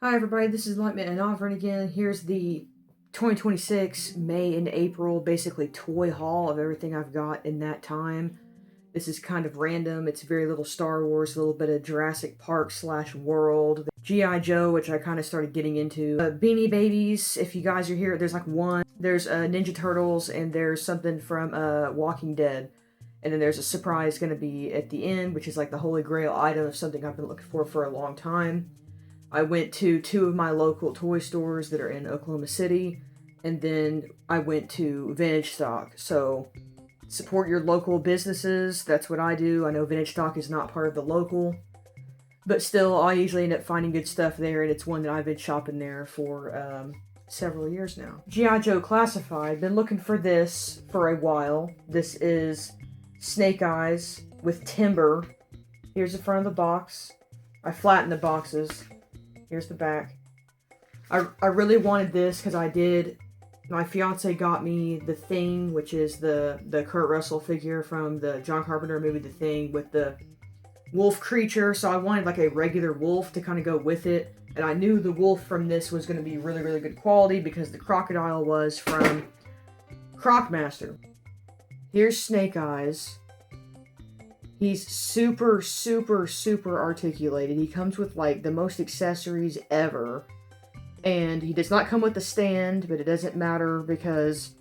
Hi everybody, this is Lightman and Overn again. Here's the 2026 May and April basically toy haul of everything I've got in that time. This is kind of random. It's very little Star Wars, a little bit of Jurassic Park / World. G.I. Joe, which I kind of started getting into. Beanie Babies, if you guys are here, there's like one. There's Ninja Turtles, and there's something from Walking Dead. And then there's a surprise going to be at the end, which is like the Holy Grail item of something I've been looking for a long time. I went to two of my local toy stores that are in Oklahoma City, and then I went to Vintage Stock. So support your local businesses. That's what I do. I know Vintage Stock is not part of the local, but still, I usually end up finding good stuff there, and it's one that I've been shopping there for several years now. G.I. Joe Classified. Been looking for this for a while. This is Snake Eyes with Timber. Here's the front of the box. I flattened the boxes. Here's the back. I really wanted this because my fiance got me The Thing, which is the Kurt Russell figure from the John Carpenter movie The Thing with the wolf creature, so I wanted like a regular wolf to kind of go with it, and I knew the wolf from this was going to be really, really good quality because the crocodile was from Crocmaster. Here's Snake Eyes. He's super, super, super articulated. He comes with, like, the most accessories ever. And he does not come with a stand, but it doesn't matter because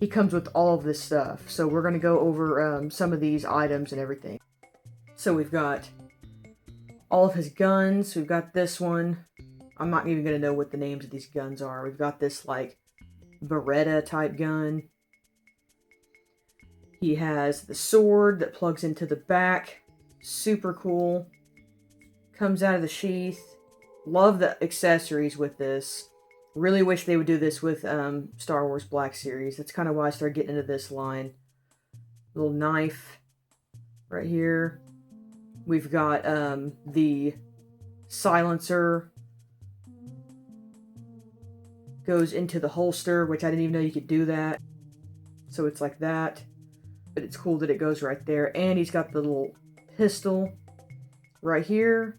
he comes with all of this stuff. So we're going to go over some of these items and everything. So we've got all of his guns. We've got this one. I'm not even going to know what the names of these guns are. We've got this, like, Beretta type gun. He has the sword that plugs into the back. Super cool. Comes out of the sheath. Love the accessories with this. Really wish they would do this with Star Wars Black Series. That's kind of why I started getting into this line. Little knife right here. We've got the silencer. Goes into the holster, which I didn't even know you could do that. So it's like that. But it's cool that it goes right there. And he's got the little pistol right here.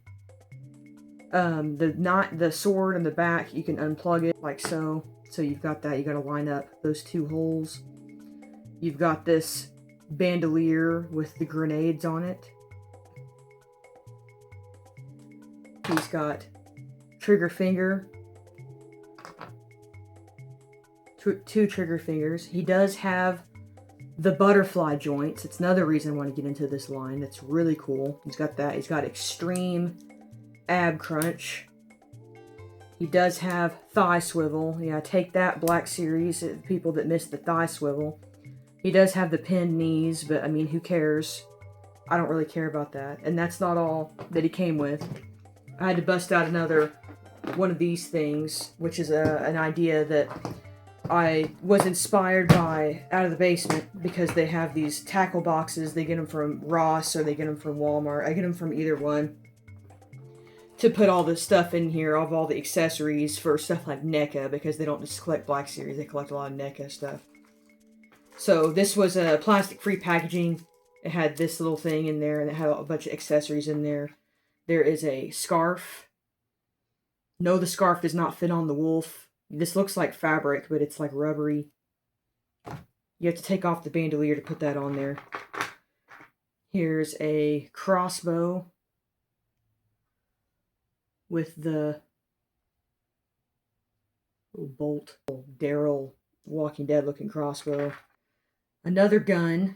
The sword in the back, you can unplug it like so. So you've got that. You got to line up those two holes. You've got this bandolier with the grenades on it. He's got trigger finger. Two trigger fingers. He does have the butterfly joints. It's another reason I want to get into this line. That's really cool. He's got that. He's got extreme ab crunch. He does have thigh swivel. Yeah, take that, Black Series, people that missed the thigh swivel. He does have the pinned knees, but I mean, who cares? I don't really care about that. And that's not all that he came with. I had to bust out another one of these things, which is an idea that I was inspired by Out of the Basement because they have these tackle boxes. They get them from Ross or they get them from Walmart. I get them from either one to put all this stuff in here of all the accessories for stuff like NECA because they don't just collect Black Series. They collect a lot of NECA stuff. So this was a plastic-free packaging. It had this little thing in there and it had a bunch of accessories in there. There is a scarf. No, the scarf does not fit on the wolf. This looks like fabric, but it's like rubbery. You have to take off the bandolier to put that on there. Here's a crossbow with the little bolt. Daryl Walking Dead looking crossbow. Another gun.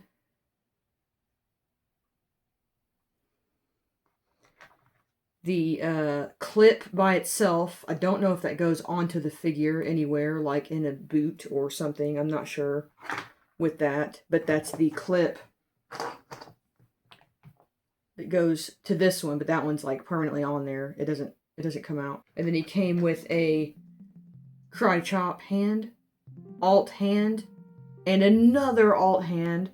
The clip by itself, I don't know if that goes onto the figure anywhere, like in a boot or something. I'm not sure with that, but that's the clip that goes to this one, but that one's like permanently on there. It doesn't come out. And then he came with a karate chop hand, alt hand, and another alt hand,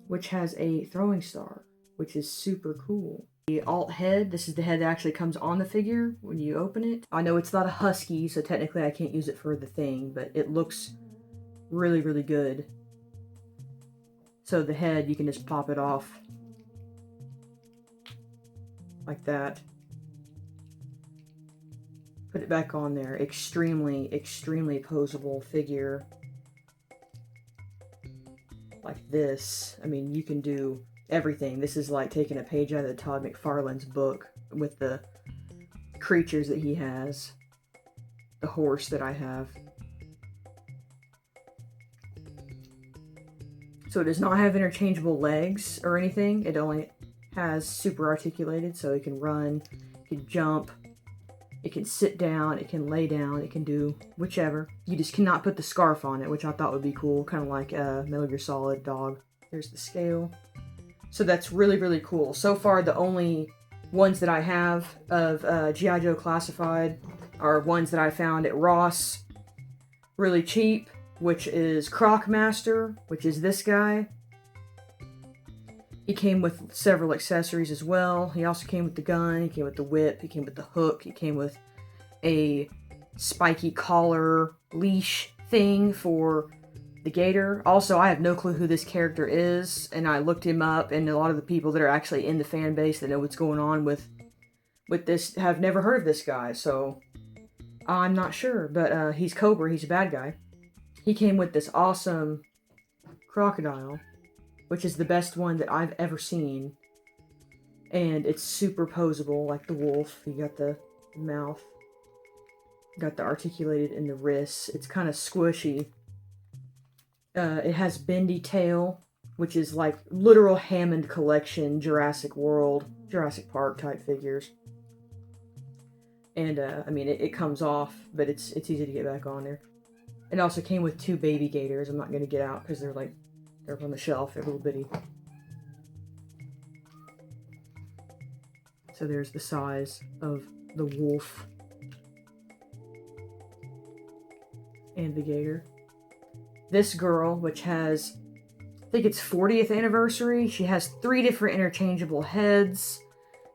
which has a throwing star, which is super cool. The alt head, this is the head that actually comes on the figure when you open it. I know it's not a husky, so technically I can't use it for the thing, but it looks really, really good. So the head, you can just pop it off like that. Put it back on there. Extremely, extremely posable figure. Like this. I mean, you can do everything. This is like taking a page out of the Todd McFarlane's book with the creatures that he has. The horse that I have. So it does not have interchangeable legs or anything. It only has super articulated, so it can run, it can jump, it can sit down, it can lay down, it can do whichever. You just cannot put the scarf on it, which I thought would be cool, kind of like a Metal Gear Solid dog. There's the scale. So that's really, really cool. So far, the only ones that I have of G.I. Joe Classified are ones that I found at Ross, really cheap, which is Crocmaster, which is this guy. He came with several accessories as well. He also came with the gun, he came with the whip, he came with the hook, he came with a spiky collar leash thing for the gator. Also, I have no clue who this character is, and I looked him up, and a lot of the people that are actually in the fan base that know what's going on with this have never heard of this guy, so I'm not sure, but he's Cobra, he's a bad guy. He came with this awesome crocodile, which is the best one that I've ever seen. And it's super posable, like the wolf. You got the mouth. Got the articulated in the wrists. It's kind of squishy. It has bendy tail, which is like literal Hammond collection, Jurassic World, Jurassic Park type figures. And, I mean, it comes off, but it's easy to get back on there. It also came with 2 baby gators. I'm not going to get out because they're up on the shelf. They're little bitty. So there's the size of the wolf and the gator. This girl, which has, I think it's 40th anniversary, she has 3 different interchangeable heads,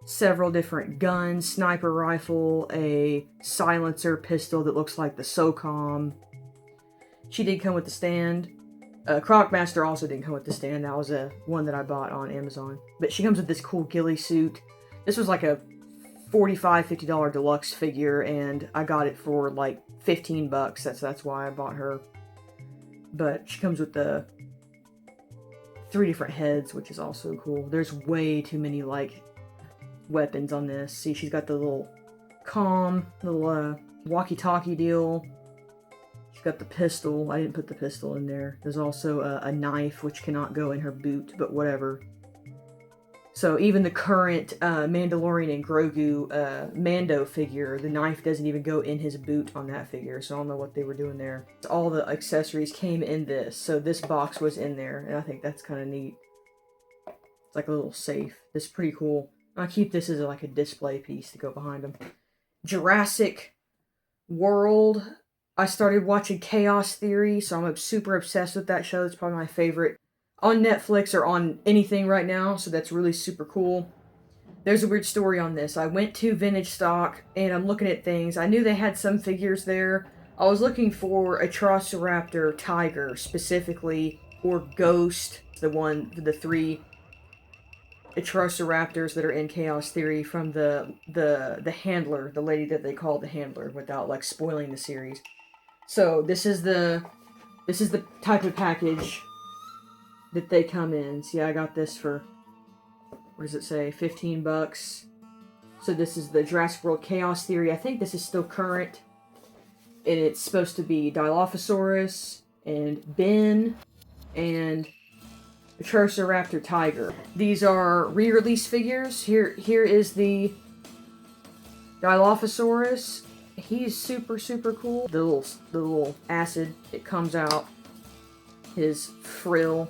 several different guns, sniper rifle, a silencer pistol that looks like the SOCOM. She did come with the stand. Crocmaster also didn't come with the stand. That was one that I bought on Amazon. But she comes with this cool ghillie suit. This was like a $45, $50 deluxe figure, and I got it for like 15 bucks. That's why I bought her. But she comes with the 3 different heads, which is also cool. There's way too many like weapons on this. See, she's got the little little walkie-talkie deal. Got the pistol. I didn't put the pistol in there. There's also a knife, which cannot go in her boot, but whatever. So even the current Mandalorian and Grogu Mando figure, the knife doesn't even go in his boot on that figure, so I don't know what they were doing there. All the accessories came in this, so this box was in there, and I think that's kind of neat. It's like a little safe. This is pretty cool. I'll keep this as like a display piece to go behind them. Jurassic World. I started watching Chaos Theory, so I'm super obsessed with that show. It's probably my favorite on Netflix or on anything right now, so that's really super cool. There's a weird story on this. I went to Vintage Stock, and I'm looking at things. I knew they had some figures there. I was looking for Atrociraptor Tiger, specifically, or Ghost, the 3 Atrociraptors that are in Chaos Theory from the handler, the lady that they call the handler, without like spoiling the series. So this is the type of package that they come in. See, I got this for, what does it say, 15 bucks. So this is the Jurassic World Chaos Theory. I think this is still current. And it's supposed to be Dilophosaurus and Ben and Atrociraptor Tiger. These are re-release figures. Here is the Dilophosaurus. He's super, super cool. The little acid, it comes out. His frill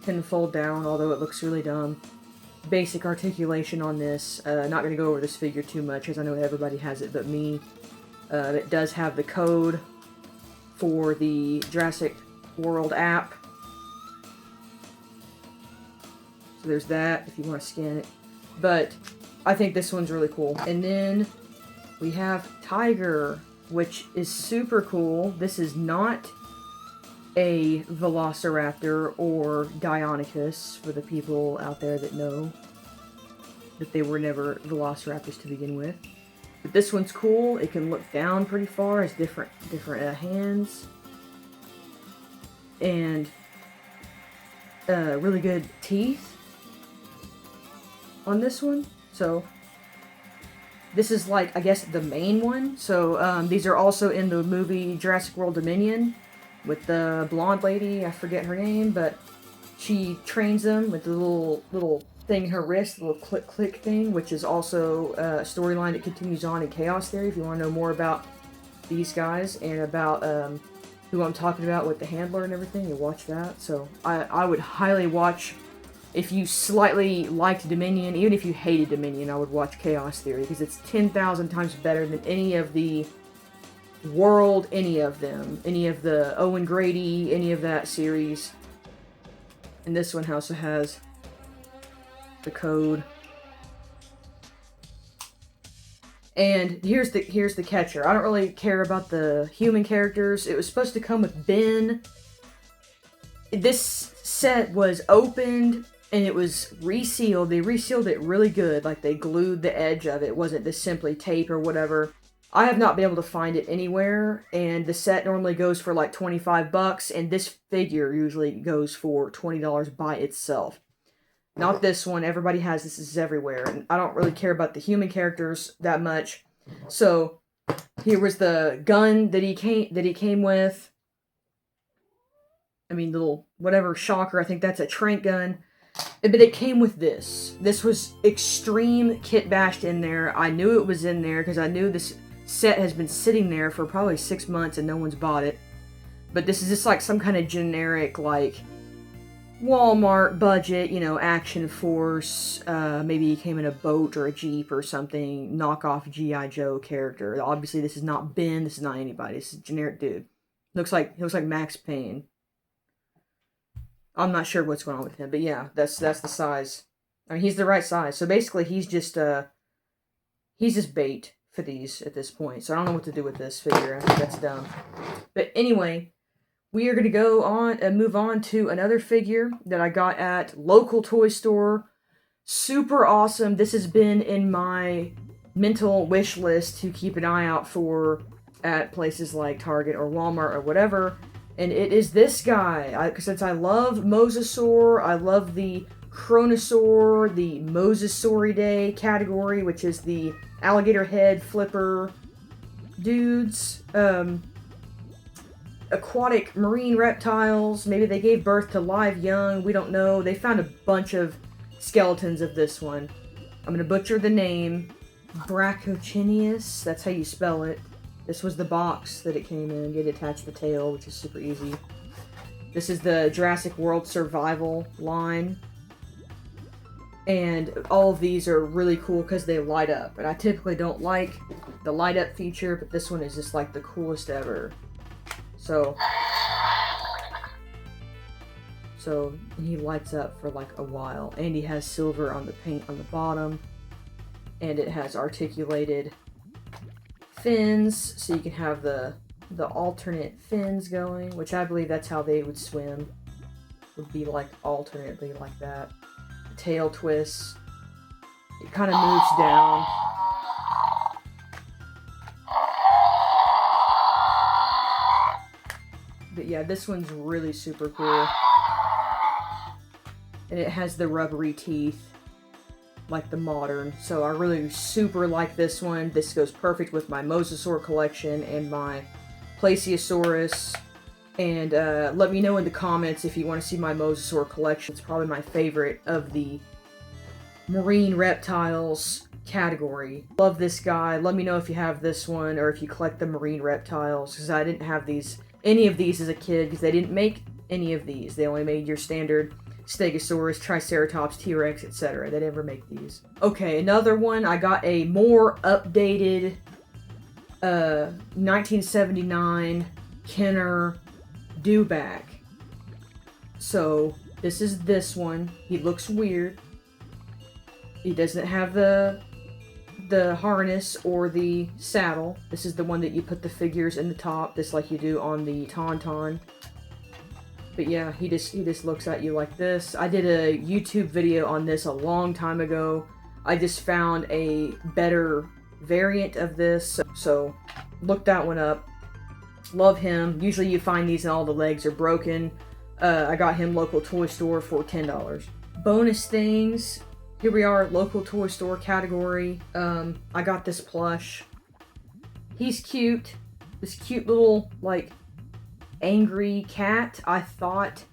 can fold down, although it looks really dumb. Basic articulation on this. Not going to go over this figure too much, as I know everybody has it but me. It does have the code for the Jurassic World app. So there's that, if you want to scan it. But I think this one's really cool. And then we have Tiger, which is super cool. This is not a Velociraptor or Deinonychus, for the people out there that know that they were never Velociraptors to begin with. But this one's cool. It can look down pretty far. It's different hands. And really good teeth on this one. So this is like, I guess, the main one. So these are also in the movie Jurassic World Dominion with the blonde lady. I forget her name, but she trains them with the little thing in her wrist, the little click thing, which is also a storyline that continues on in Chaos Theory. If you want to know more about these guys and about who I'm talking about with the handler and everything, you watch that. So I would highly watch, if you slightly liked Dominion, even if you hated Dominion, I would watch Chaos Theory, because it's 10,000 times better than any of the World, any of them. Any of the Owen Grady, any of that series. And this one also has the code. And here's the catcher. I don't really care about the human characters. It was supposed to come with Ben. This set was opened and it was resealed. They resealed it really good. Like, they glued the edge of it. It wasn't just simply tape or whatever. I have not been able to find it anywhere, and the set normally goes for like 25 bucks, and this figure usually goes for $20 by itself. Not this one. Everybody has this. This is everywhere, and I don't really care about the human characters that much. So here was the gun that he came with. I mean, little whatever shocker. I think that's a trank gun. But it came with this. This was extreme kit bashed in there. I knew it was in there because I knew this set has been sitting there for probably 6 months and no one's bought it. But this is just like some kind of generic, like, Walmart budget, you know, action force. Maybe he came in a boat or a Jeep or something. Knockoff G.I. Joe character. Obviously, this is not Ben. This is not anybody. This is a generic dude. He looks like Max Payne. I'm not sure what's going on with him, but yeah, that's the size. I mean, he's the right size. So basically, he's just bait for these at this point. So I don't know what to do with this figure. I think that's dumb. But anyway, we are going to go on and move on to another figure that I got at local toy store. Super awesome. This has been in my mental wish list to keep an eye out for at places like Target or Walmart or whatever. And it is this guy. Since I love Mosasaur, I love the Chronosaur, the Mosasauridae category, which is the alligator head flipper dudes. Aquatic marine reptiles. Maybe they gave birth to live young. We don't know. They found a bunch of skeletons of this one. I'm going to butcher the name. Brachauchenius. That's how you spell it. This was the box that it came in. You attach the tail, which is super easy. This is the Jurassic World Survival line. And all of these are really cool because they light up. And I typically don't like the light up feature, but this one is just like the coolest ever. So he lights up for like a while. And he has silver on the paint on the bottom. And it has articulated fins, so you can have the alternate fins going, which I believe that's how they would swim. Would be like alternately like that. The tail twists. It kind of moves down. But yeah, this one's really super cool. And it has the rubbery teeth, like the modern. So I really super like this one. This goes perfect with my Mosasaur collection and my Plesiosaurus. And let me know in the comments if you want to see my Mosasaur collection. It's probably my favorite of the marine reptiles category. Love this guy. Let me know if you have this one or if you collect the marine reptiles, because I didn't have any of these as a kid, because they didn't make any of these. They only made your standard Stegosaurus, Triceratops, T-Rex, etc. They never make these. Okay, another one. I got a more updated 1979 Kenner Dewback. So this is this one. He looks weird. He doesn't have the harness or the saddle. This is the one that you put the figures in the top, just like you do on the Tauntaun. But yeah, he just looks at you like this. I did a YouTube video on this a long time ago. I just found a better variant of this, so look that one up. Love him. Usually you find these and all the legs are broken. I got him local toy store for $10. Bonus things. Here we are, local toy store category. I got this plush. He's cute. This cute little, like, angry cat. I thought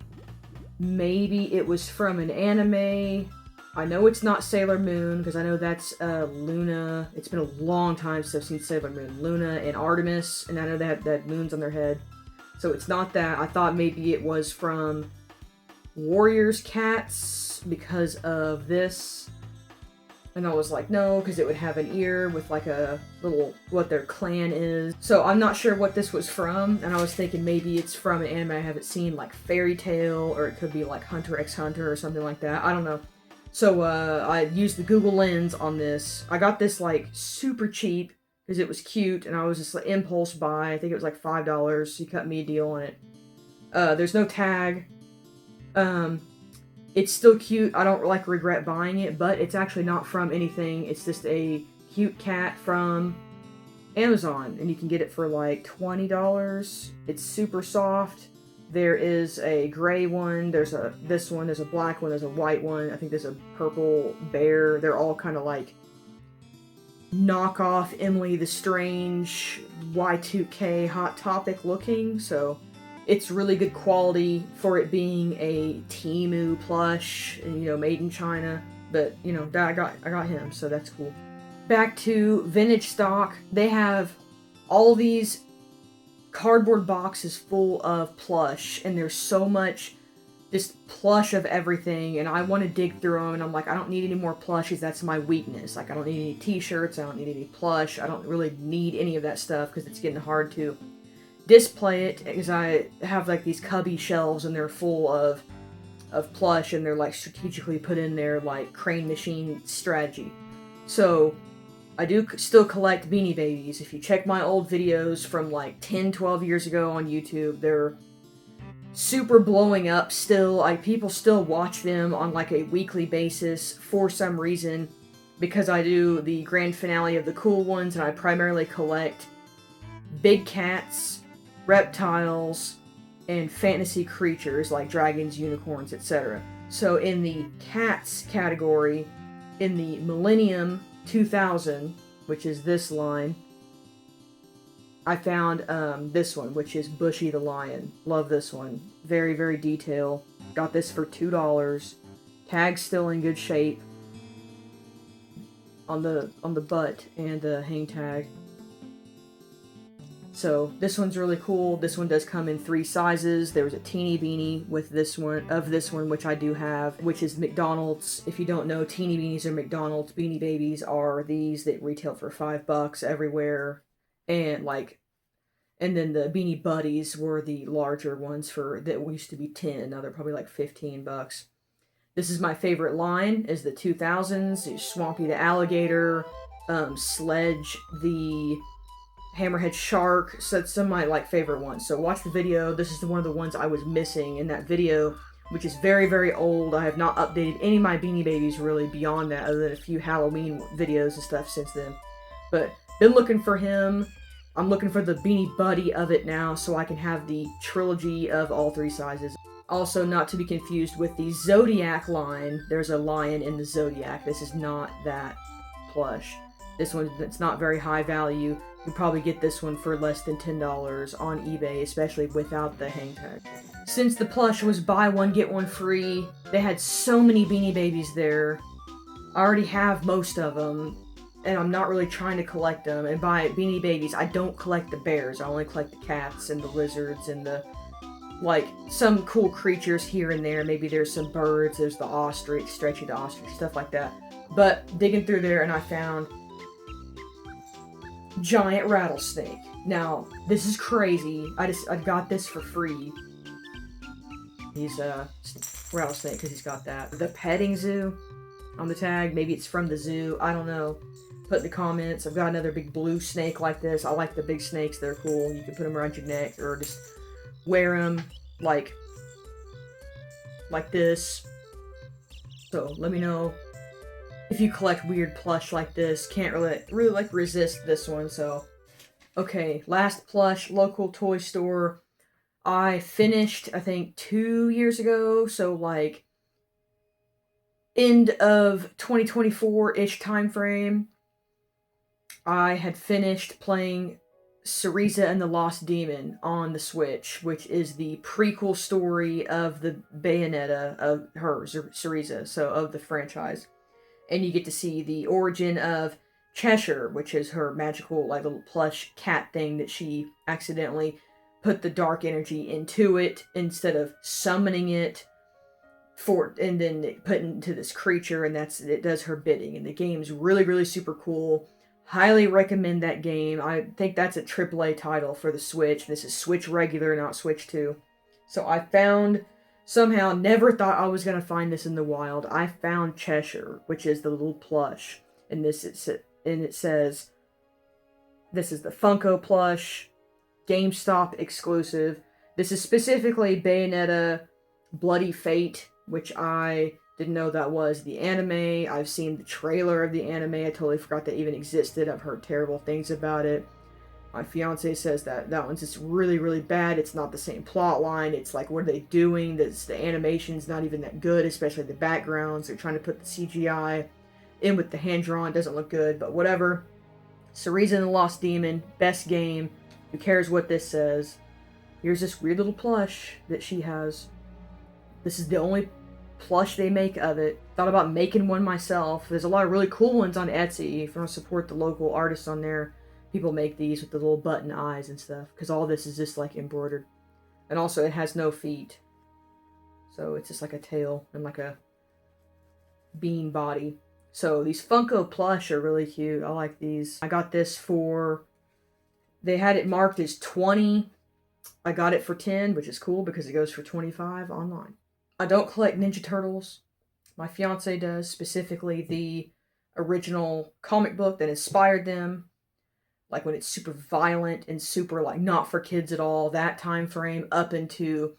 maybe it was from an anime. I know it's not Sailor Moon, because I know that's Luna. It's been a long time since I've seen Sailor Moon. Luna and Artemis, and I know they had moons on their head. So it's not that. I thought maybe it was from Warriors Cats because of this. And I was like, no, because it would have an ear with like a little, what their clan is. So I'm not sure what this was from, and I was thinking maybe it's from an anime I haven't seen, like Fairy Tail, or it could be like Hunter x Hunter or something like that. I don't know. So I used the Google Lens on this. I got this like super cheap because it was cute, and I was just like impulse buy. I think it was like $5. He cut me a deal on it. There's no tag. It's still cute. I don't like regret buying it, but it's actually not from anything. It's just a cute cat from Amazon, and you can get it for like $20. It's super soft. There is a gray one, there's this one, there's a black one, there's a white one, I think there's a purple bear. They're all kind of like knockoff Emily the Strange Y2K Hot Topic looking, so it's really good quality for it being a Temu plush, and, you know, made in China. But, you know, I got him, so that's cool. Back to vintage stock. They have all these cardboard boxes full of plush, and there's so much just plush of everything, and I want to dig through them, and I'm like, I don't need any more plushies. That's my weakness. Like, I don't need any t-shirts, I don't need any plush, I don't really need any of that stuff because it's getting hard to display it, because I have like these cubby shelves and they're full of plush, and they're like strategically put in there like crane machine strategy. So I do still collect Beanie Babies. If you check my old videos from like 10-12 years ago on YouTube, they're super blowing up still. People still watch them on like a weekly basis for some reason, because I do the grand finale of the cool ones, and I primarily collect big cats, reptiles, and fantasy creatures like dragons, unicorns, etc. So in the cats category, in the Millennium 2000, which is this line, I found this one, which is Bushy the Lion. Love this one. Very, very detailed. Got this for $2. Tag's still in good shape on the butt and the hang tag. So this one's really cool. This one does come in 3 sizes. There was a teeny beanie with this one, which I do have, which is McDonald's. If you don't know, teeny beanies are McDonald's. Beanie Babies are these that retail for $5 everywhere. And then the Beanie Buddies were the larger ones that used to be 10. Now they're probably like $15. This is my favorite line, is the 2000s. Swampy the Alligator, Sledge the Hammerhead Shark. So that's some of my like favorite ones. So watch the video. This is one of the ones I was missing in that video, which is very, very old. I have not updated any of my Beanie Babies really beyond that, other than a few Halloween videos and stuff since then. But been looking for him. I'm looking for the Beanie Buddy of it now, so I can have the trilogy of all 3 sizes. Also, not to be confused with the Zodiac line. There's a lion in the Zodiac. This is not that plush. This one, it's not very high value. You can probably get this one for less than $10 on eBay, especially without the hang tag. Since the plush was buy one, get one free, they had so many Beanie Babies there. I already have most of them, and I'm not really trying to collect them. And by Beanie Babies, I don't collect the bears. I only collect the cats and the lizards and the, like, some cool creatures here and there. Maybe there's some birds, there's the ostrich, Stretchy the ostrich, stuff like that. But digging through there, and I found giant rattlesnake. Now, this is crazy. I got this for free. He's a rattlesnake because he's got that. The petting zoo on the tag. Maybe it's from the zoo. I don't know. Put in the comments. I've got another big blue snake like this. I like the big snakes. They're cool. You can put them around your neck or just wear them like this. So let me know if you collect weird plush like this, can't really like resist this one. So, okay, last plush, local toy store. I finished, I think, 2 years ago. So like end of 2024-ish time frame. I had finished playing Syriza and the Lost Demon on the Switch, which is the prequel story of the Bayonetta of her, Syriza, so of the franchise. And you get to see the origin of Cheshire, which is her magical, like, little plush cat thing that she accidentally put the dark energy into it instead of summoning it and then put into this creature, and it does her bidding. And the game's really, really super cool. Highly recommend that game. I think that's a AAA title for the Switch. This is Switch regular, not Switch 2. So I found, somehow, never thought I was going to find this in the wild. I found Cheshire, which is the little plush. And it says, this is the Funko plush, GameStop exclusive. This is specifically Bayonetta Bloody Fate, which I didn't know that was the anime. I've seen the trailer of the anime. I totally forgot that even existed. I've heard terrible things about it. My fiance says that one's just really, really bad. It's not the same plot line. It's like, what are they doing? The animation's not even that good, especially the backgrounds. They're trying to put the CGI in with the hand-drawn. It doesn't look good, but whatever. Syriza and the Lost Demon, best game. Who cares what this says? Here's this weird little plush that she has. This is the only plush they make of it. Thought about making one myself. There's a lot of really cool ones on Etsy. If you want to support the local artists on there, people make these with the little button eyes and stuff. Because all this is just like embroidered. And also it has no feet. So it's just like a tail and like a bean body. So these Funko plush are really cute. I like these. I got this for... They had it marked as 20. I got it for 10, which is cool because it goes for 25 online. I don't collect Ninja Turtles. My fiance does, specifically the original comic book that inspired them. Like when it's super violent and super like not for kids at all, that time frame up into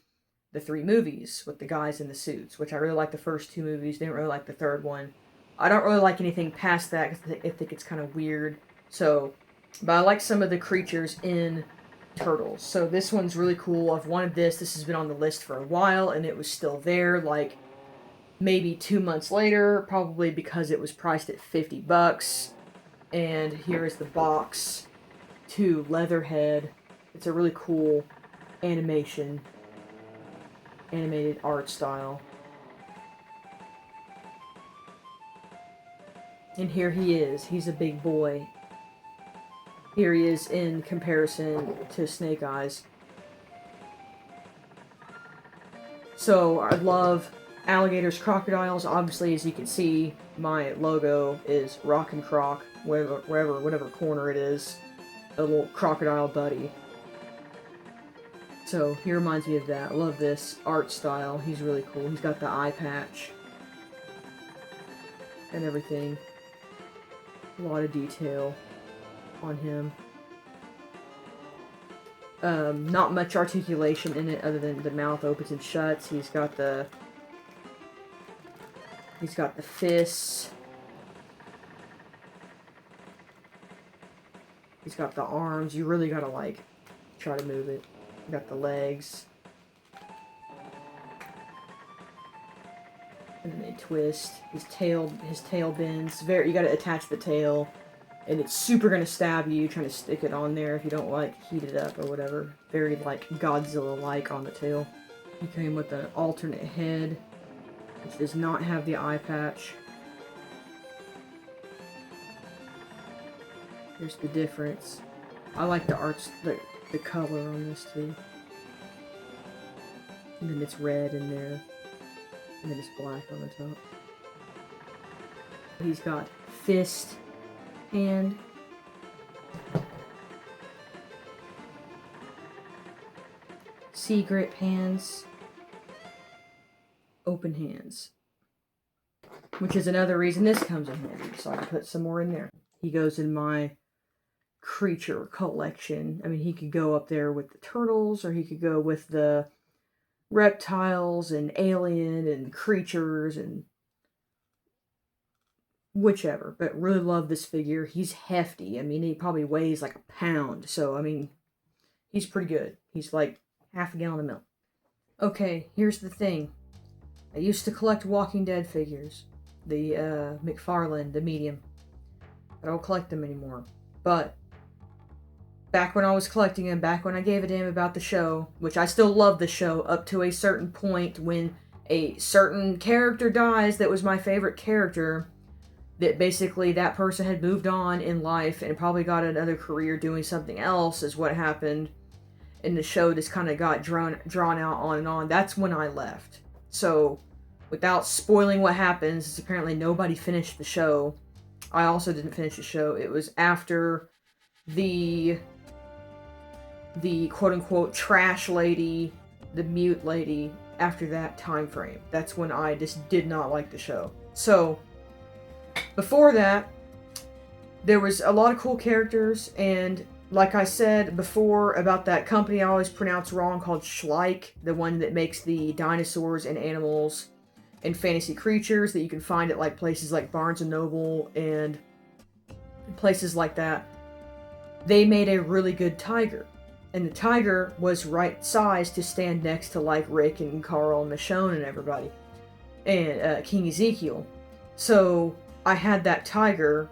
the 3 movies with the guys in the suits, which I really like the first 2 movies. Didn't really like the third one. I don't really like anything past that because I think it's kind of weird. So, but I like some of the creatures in Turtles. So this one's really cool. I've wanted this. This has been on the list for a while, and it was still there, like, maybe 2 months later, probably because it was priced at $50. And here is the box to Leatherhead. It's a really cool animated art style. And here he is. He's a big boy. Here he is in comparison to Snake Eyes. So, I love alligators, crocodiles. Obviously, as you can see, my logo is Rockin' Croc, whatever corner it is. A little crocodile buddy. So, he reminds me of that. I love this art style. He's really cool. He's got the eye patch. And everything. A lot of detail on him. Not much articulation in it other than the mouth opens and shuts. He's got the fists. He's got the arms. You really gotta like try to move it. You got the legs. And then they twist. His tail bends. You gotta attach the tail. And it's super gonna stab you trying to stick it on there if you don't like heat it up or whatever. Very like Godzilla-like on the tail. He came with an alternate head, which does not have the eye patch. Here's the difference. I like the the color on this too. And then it's red in there. And then it's black on the top. He's got fist, hand, C-grip hands, open hands. Which is another reason this comes in handy, so I can put some more in there. He goes in my creature collection. I mean, he could go up there with the turtles, or he could go with the reptiles and alien and creatures and whichever, but really love this figure. He's hefty. I mean, he probably weighs like a pound, so I mean, he's pretty good. He's like half a gallon of milk. Okay, here's the thing. I used to collect Walking Dead figures. The McFarlane, the medium. I don't collect them anymore. But back when I was collecting them, back when I gave a damn about the show, which I still love the show up to a certain point when a certain character dies that was my favorite character, that basically that person had moved on in life and probably got another career doing something else is what happened. And the show just kind of got drawn out on and on. That's when I left. So, without spoiling what happens, is apparently nobody finished the show. I also didn't finish the show. It was after the quote-unquote trash lady, the mute lady, after that time frame. That's when I just did not like the show. So, before that, there was a lot of cool characters, and like I said before about that company I always pronounce wrong called Schleich, the one that makes the dinosaurs and animals and fantasy creatures that you can find at like places like Barnes & Noble and places like that. They made a really good tiger. And the tiger was right size to stand next to like Rick and Carl and Michonne and everybody. And King Ezekiel. So I had that tiger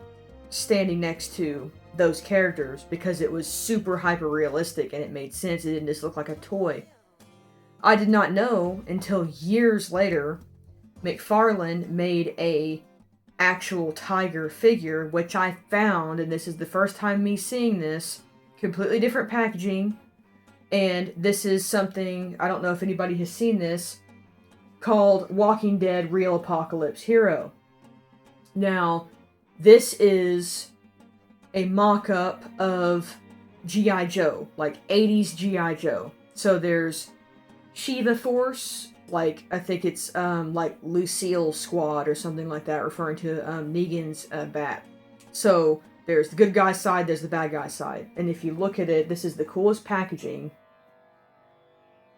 standing next to those characters because it was super hyper realistic and it made sense. It didn't just look like a toy. I did not know until years later McFarlane made a actual tiger figure, which I found, and this is the first time me seeing this, completely different packaging, and this is something, I don't know if anybody has seen this, called Walking Dead Real Apocalypse Hero. Now, this is a mock-up of G.I. Joe, like 80s G.I. Joe. So there's Shiva Force, like, I think it's, like Lucille Squad or something like that, referring to, Negan's, bat. So, there's the good guy side, there's the bad guy side. And if you look at it, this is the coolest packaging.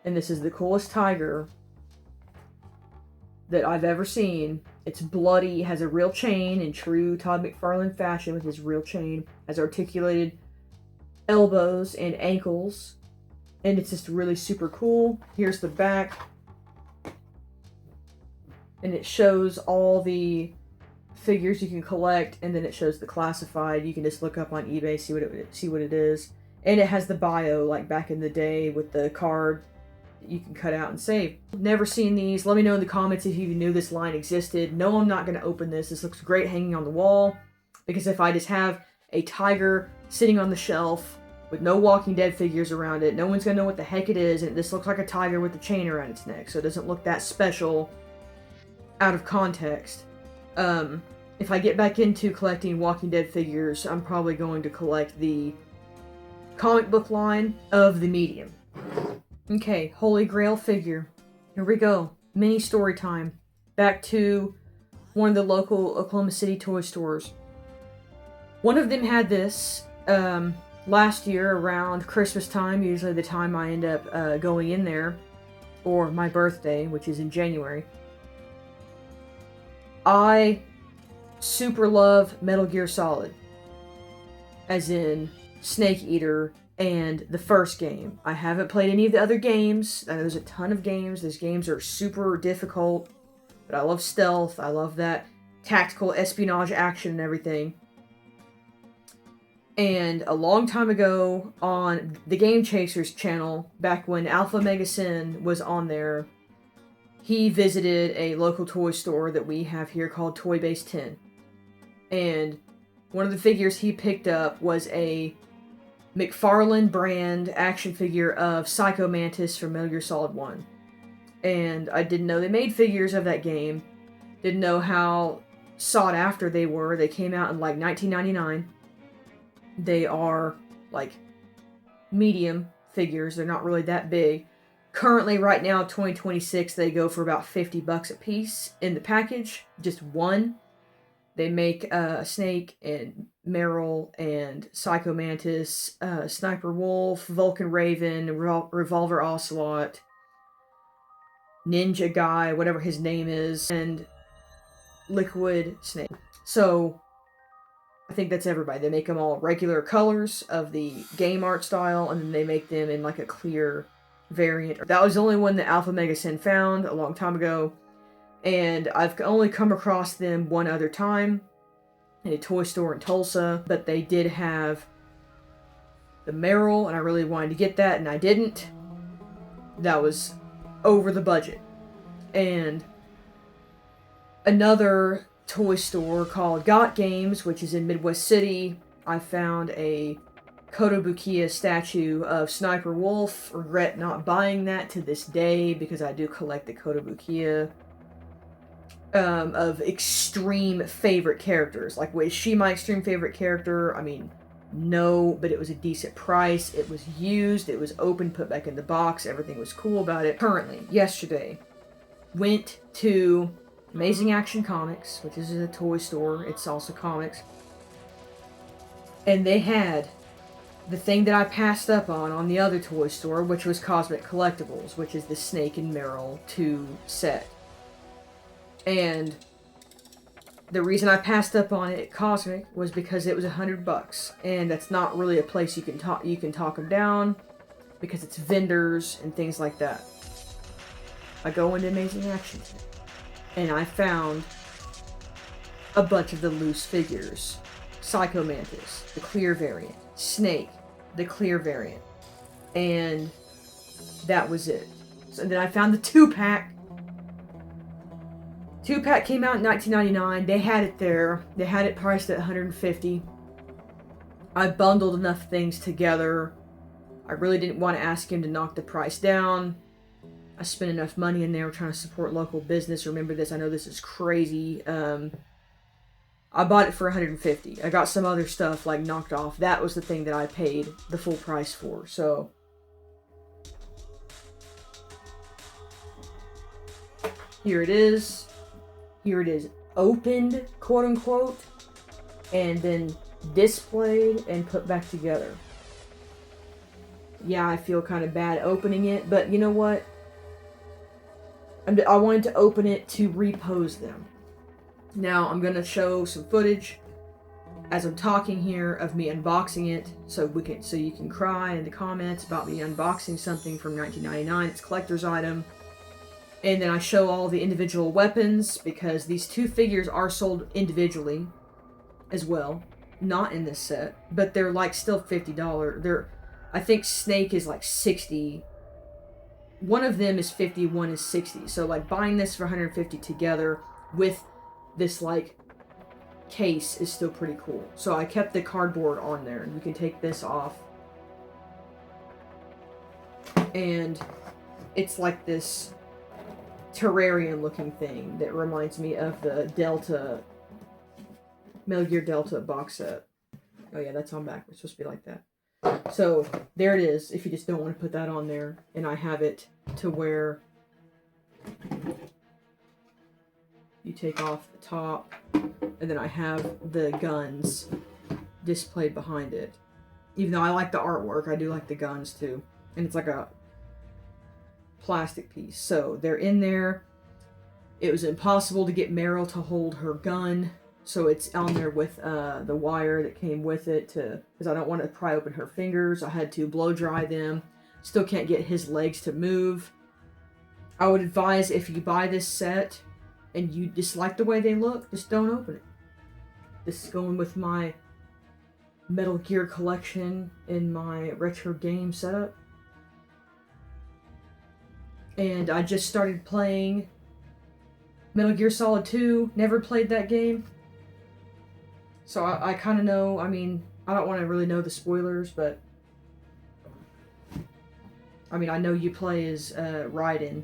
And this is the coolest tiger that I've ever seen. It's bloody, has a real chain in true Todd McFarlane fashion with his real chain. Has articulated elbows and ankles. And it's just really super cool. Here's the back. And it shows all the figures you can collect, and then it shows the classified. You can just look up on eBay, see what it is. And it has the bio, like back in the day with the card that you can cut out and save. Never seen these. Let me know in the comments if you even knew this line existed. No, I'm not going to open this. This looks great hanging on the wall, because if I just have a tiger sitting on the shelf with no Walking Dead figures around it, no one's going to know what the heck it is, and this looks like a tiger with a chain around its neck, so it doesn't look that special out of context. If I get back into collecting Walking Dead figures, I'm probably going to collect the comic book line of the medium. Okay, Holy Grail figure. Here we go. Mini story time. Back to one of the local Oklahoma City toy stores. One of them had this last year around Christmas time, usually the time I end up going in there, or my birthday, which is in January. I super love Metal Gear Solid, as in Snake Eater and the first game. I haven't played any of the other games. I know there's a ton of games. These games are super difficult, but I love stealth. I love that tactical espionage action and everything. And a long time ago on the Game Chasers channel, back when Alpha Mega Sin was on there, he visited a local toy store that we have here called Toy Base 10. And one of the figures he picked up was a McFarlane brand action figure of Psycho Mantis from Metal Gear Solid 1. And I didn't know they made figures of that game. Didn't know how sought after they were. They came out in like 1999. They are like medium figures. They're not really that big. Currently, right now, 2026, they go for about $50 a piece in the package. Just one. They make Snake and Meryl and Psycho Mantis, Sniper Wolf, Vulcan Raven, Revolver Ocelot, Ninja Guy, whatever his name is, and Liquid Snake. So I think that's everybody. They make them all regular colors of the game art style, and then they make them in like a clear variant. That was the only one that Alpha Mega Sin found a long time ago, and I've only come across them one other time in a toy store in Tulsa, but they did have the Meryl, and I really wanted to get that, and I didn't. That was over the budget. And another toy store called Got Games, which is in Midwest City, I found a Kotobukiya statue of Sniper Wolf. Regret not buying that to this day, because I do collect the Kotobukiya of extreme favorite characters. Like, was she my extreme favorite character? I mean, no, but it was a decent price. It was used, it was open, put back in the box, everything was cool about it. Currently, yesterday, went to Amazing Action Comics, which is a toy store, it's also comics, and they had the thing that I passed up on the other toy store, which was Cosmic Collectibles, which is the Snake and Meryl 2 set. And the reason I passed up on it at Cosmic was because it was $100, and that's not really a place you can talk them down, because it's vendors and things like that. I go into Amazing Action today, and I found a bunch of the loose figures. Psycho Mantis, the clear variant. Snake, the clear variant. And that was it. So then I found the 2-pack. 2-pack came out in 1999. They had it there. They had it priced at $150. I bundled enough things together. I really didn't want to ask him to knock the price down. I spent enough money in there trying to support local business. Remember this, I know this is crazy. I bought it for $150. I got some other stuff like knocked off. That was the thing that I paid the full price for. So here it is. Here it is opened, quote unquote, and then displayed and put back together. Yeah, I feel kind of bad opening it, but you know what? I wanted to open it to repose them. Now I'm going to show some footage as I'm talking here of me unboxing it, so you can cry in the comments about me unboxing something from 1999. It's a collector's item. And then I show all the individual weapons, because these two figures are sold individually as well. Not in this set, but they're like still $50. I think Snake is like $60. One of them is $50, one is $60. So like buying this for $150 together with this like case is still pretty cool. So I kept the cardboard on there, and you can take this off. And it's like this terrarium looking thing that reminds me of the Delta, Metal Gear Delta box set. Oh yeah, that's on back. It's supposed to be like that. So there it is, if you just don't want to put that on there. And I have it to where you take off the top, and then I have the guns displayed behind it. Even though I like the artwork, I do like the guns too. And it's like a plastic piece. So they're in there. It was impossible to get Meryl to hold her gun, so it's on there with the wire that came with it, because I don't want to pry open her fingers. I had to blow dry them. Still can't get his legs to move. I would advise, if you buy this set and you dislike the way they look, just don't open it. This is going with my Metal Gear collection in my retro game setup. And I just started playing Metal Gear Solid 2. Never played that game. So I kind of know, I mean, I don't want to really know the spoilers, but I mean, I know you play as Raiden.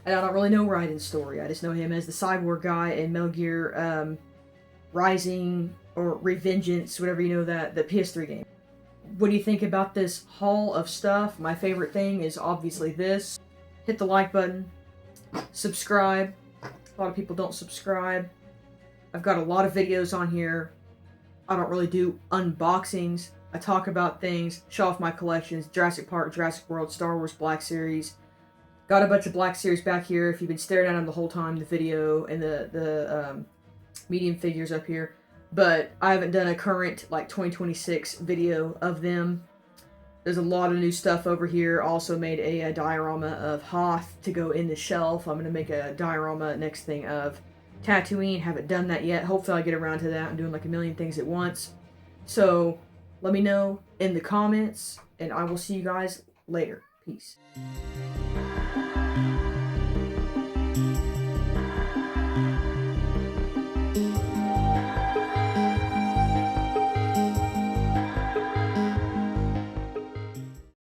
And I don't really know Raiden's story. I just know him as the cyborg guy in Metal Gear Rising or Revengeance, whatever you know, the PS3 game. What do you think about this haul of stuff? My favorite thing is obviously this. Hit the like button. Subscribe. A lot of people don't subscribe. I've got a lot of videos on here. I don't really do unboxings. I talk about things, show off my collections. Jurassic Park, Jurassic World, Star Wars Black Series. Got a bunch of Black Series back here. If you've been staring at them the whole time, the video and the medium figures up here. But I haven't done a current, like, 2026 video of them. There's a lot of new stuff over here. Also made a diorama of Hoth to go in the shelf. I'm going to make a diorama next thing of Tatooine. Haven't done that yet. Hopefully I'll get around to that. I'm doing like a million things at once. So let me know in the comments, and I will see you guys later. Peace.